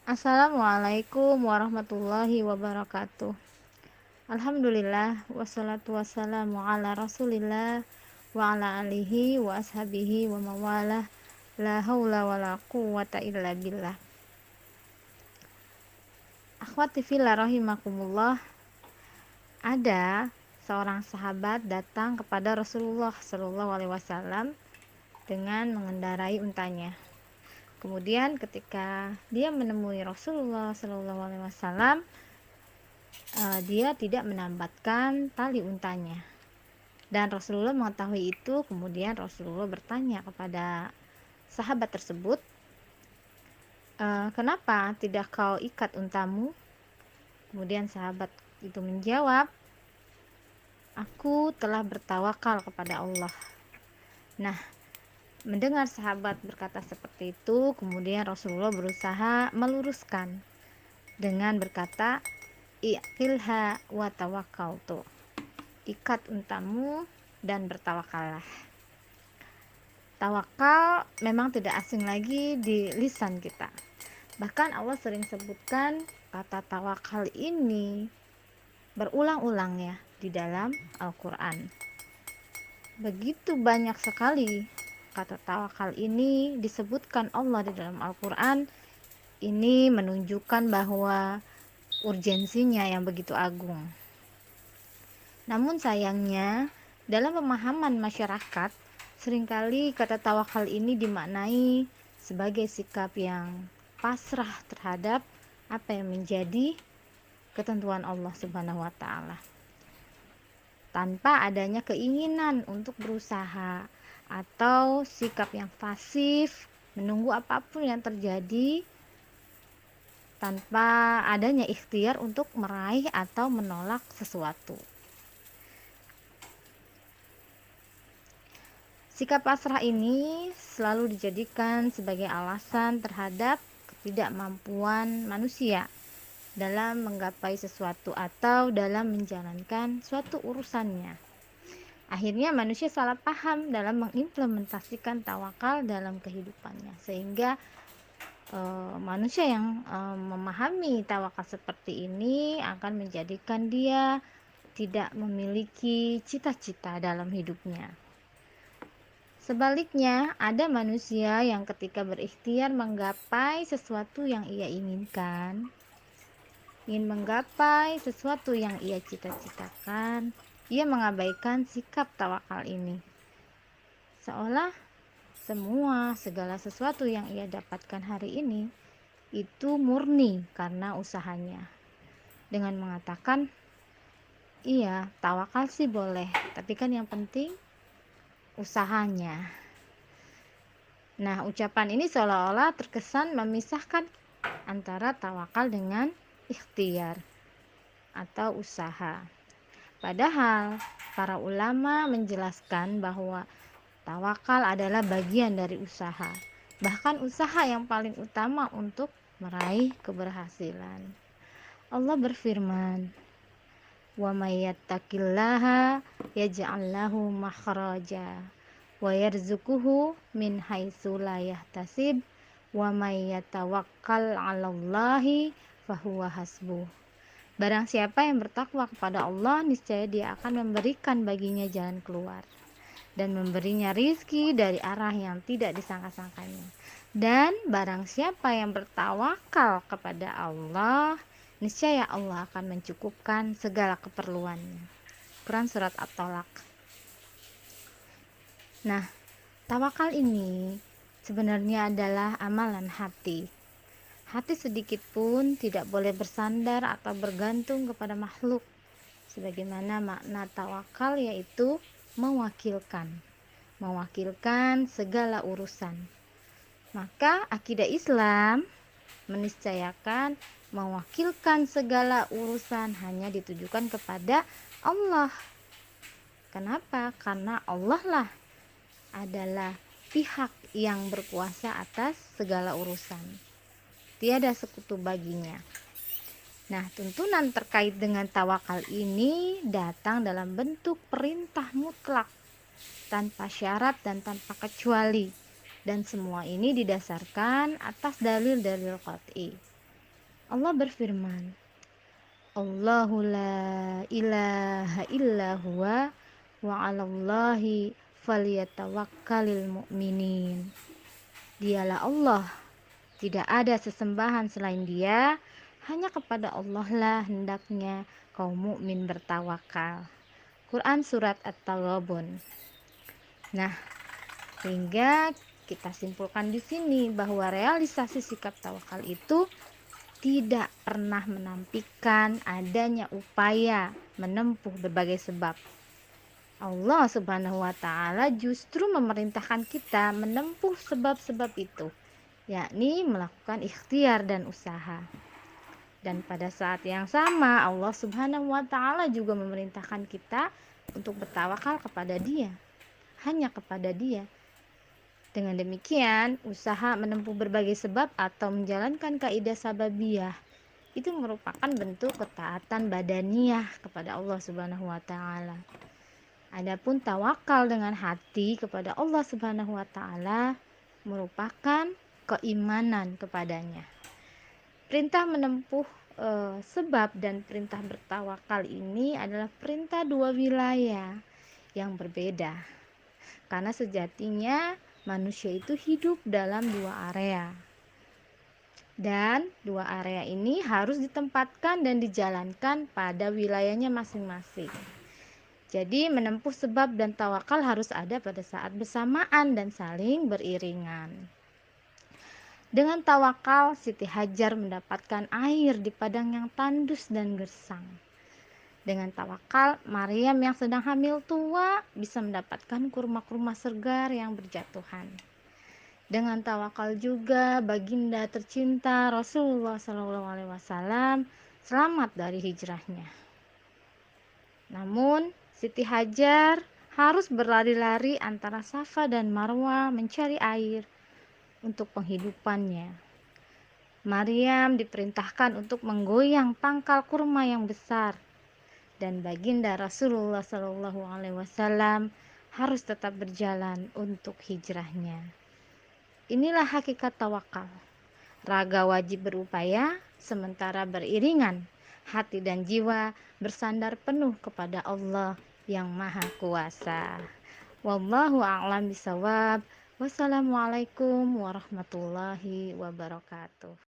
Assalamualaikum warahmatullahi wabarakatuh. Alhamdulillah wassalatu wassalamu ala Rasulillah wa ala alihi wa ashabihi wa mawalah. La haula wala quwwata illa billah. Akhwati fillah rahimakumullah. Ada seorang sahabat datang kepada Rasulullah Shallallahu alaihi wasallam dengan mengendarai untanya. Kemudian ketika dia menemui Rasulullah Shallallahu alaihi wasallam, dia tidak menambatkan tali untanya. Dan Rasulullah mengetahui itu, kemudian Rasulullah bertanya kepada sahabat tersebut, kenapa tidak kau ikat untamu? Kemudian sahabat itu menjawab, aku telah bertawakal kepada Allah. Nah, mendengar sahabat berkata seperti itu, kemudian Rasulullah berusaha meluruskan dengan berkata, iqilha wa tawakkaltu, ikat untamu dan bertawakallah. Tawakal memang tidak asing lagi di lisan kita. Bahkan Allah sering sebutkan kata tawakal ini berulang-ulang ya di dalam Al-Quran. Begitu banyak sekali kata tawakal ini disebutkan Allah di dalam Al-Quran. Ini menunjukkan bahwa urgensinya yang begitu agung. Namun sayangnya dalam pemahaman masyarakat, seringkali kata tawakal ini dimaknai sebagai sikap yang pasrah terhadap apa yang menjadi ketentuan Allah Subhanahu wa taala, tanpa adanya keinginan untuk berusaha atau sikap yang pasif menunggu apapun yang terjadi tanpa adanya ikhtiar untuk meraih atau menolak sesuatu. Sikap pasrah ini selalu dijadikan sebagai alasan terhadap ketidakmampuan manusia dalam menggapai sesuatu atau dalam menjalankan suatu urusannya. Akhirnya manusia salah paham dalam mengimplementasikan tawakal dalam kehidupannya, sehingga manusia yang memahami tawakal seperti ini akan menjadikan dia tidak memiliki cita-cita dalam hidupnya. Sebaliknya, ada manusia yang ketika berikhtiar menggapai sesuatu yang ia inginkan, ingin menggapai sesuatu yang ia cita-citakan, ia mengabaikan sikap tawakal ini. Seolah segala sesuatu yang ia dapatkan hari ini itu murni karena usahanya. Dengan mengatakan, iya, tawakal sih boleh, tapi kan yang penting usahanya. Nah, ucapan ini seolah-olah terkesan memisahkan antara tawakal dengan ikhtiar atau usaha. Padahal para ulama menjelaskan bahwa tawakal adalah bagian dari usaha, bahkan usaha yang paling utama untuk meraih keberhasilan. Allah berfirman, wa may yattaqillaha yaj'al lahu makhraja wa yarzuquhu min haitsu la yahtasib wa may yatawakkal 'alallahi fahuwa hasbuh. Barang siapa yang bertakwa kepada Allah, niscaya dia akan memberikan baginya jalan keluar dan memberinya rizki dari arah yang tidak disangka-sangkanya. Dan barang siapa yang bertawakal kepada Allah, niscaya Allah akan mencukupkan segala keperluannya. Quran Surat At-Tolak. Nah, tawakal ini sebenarnya adalah amalan hati. Hati sedikit pun tidak boleh bersandar atau bergantung kepada makhluk. Sebagaimana makna tawakal yaitu mewakilkan segala urusan. Maka akidah Islam meniscayakan mewakilkan segala urusan hanya ditujukan kepada Allah. Kenapa? Karena Allah lah adalah pihak yang berkuasa atas segala urusan. Tiada sekutu baginya. Nah, tuntunan terkait dengan tawakal ini datang dalam bentuk perintah mutlak, tanpa syarat dan tanpa kecuali. Dan semua ini didasarkan atas dalil-dalil qat'i. Allah berfirman, Allahu la ilaha illa huwa wa 'alallahi falyatawakkalul mu'minin. Dialah Allah, tidak ada sesembahan selain Dia, hanya kepada Allah lah hendaknya kaum mukmin bertawakal. Quran surat At-Taghabun. Nah, sehingga kita simpulkan di sini bahwa realisasi sikap tawakal itu tidak pernah menampilkan adanya upaya menempuh berbagai sebab. Allah Subhanahu wa Ta'ala justru memerintahkan kita menempuh sebab-sebab itu, yakni melakukan ikhtiar dan usaha. Dan pada saat yang sama, Allah Subhanahu wa Ta'ala juga memerintahkan kita untuk bertawakal kepada Dia, hanya kepada Dia. Dengan demikian, usaha menempuh berbagai sebab atau menjalankan kaidah sababiyah itu merupakan bentuk ketaatan badaniyah kepada Allah Subhanahu wa Ta'ala. Adapun tawakal dengan hati kepada Allah Subhanahu wa Ta'ala merupakan keimanan kepadanya. Perintah menempuh sebab dan perintah bertawakal ini adalah perintah dua wilayah yang berbeda. Karena sejatinya manusia itu hidup dalam dua area. Dan dua area ini harus ditempatkan dan dijalankan pada wilayahnya masing-masing. Jadi menempuh sebab dan tawakal harus ada pada saat bersamaan dan saling beriringan. Dengan tawakal, Siti Hajar mendapatkan air di padang yang tandus dan gersang. Dengan tawakal, Maryam yang sedang hamil tua bisa mendapatkan kurma-kurma segar yang berjatuhan. Dengan tawakal juga baginda tercinta Rasulullah SAW selamat dari hijrahnya. Namun Siti Hajar harus berlari-lari antara Safa dan Marwa mencari air untuk penghidupannya. Maryam diperintahkan untuk menggoyang pangkal kurma yang besar, dan baginda Rasulullah SAW harus tetap berjalan untuk hijrahnya. Inilah hakikat tawakal. Raga wajib berupaya, sementara beriringan hati dan jiwa bersandar penuh kepada Allah yang Maha Kuasa. Wallahu a'lam bishawab. Wassalamualaikum warahmatullahi wabarakatuh.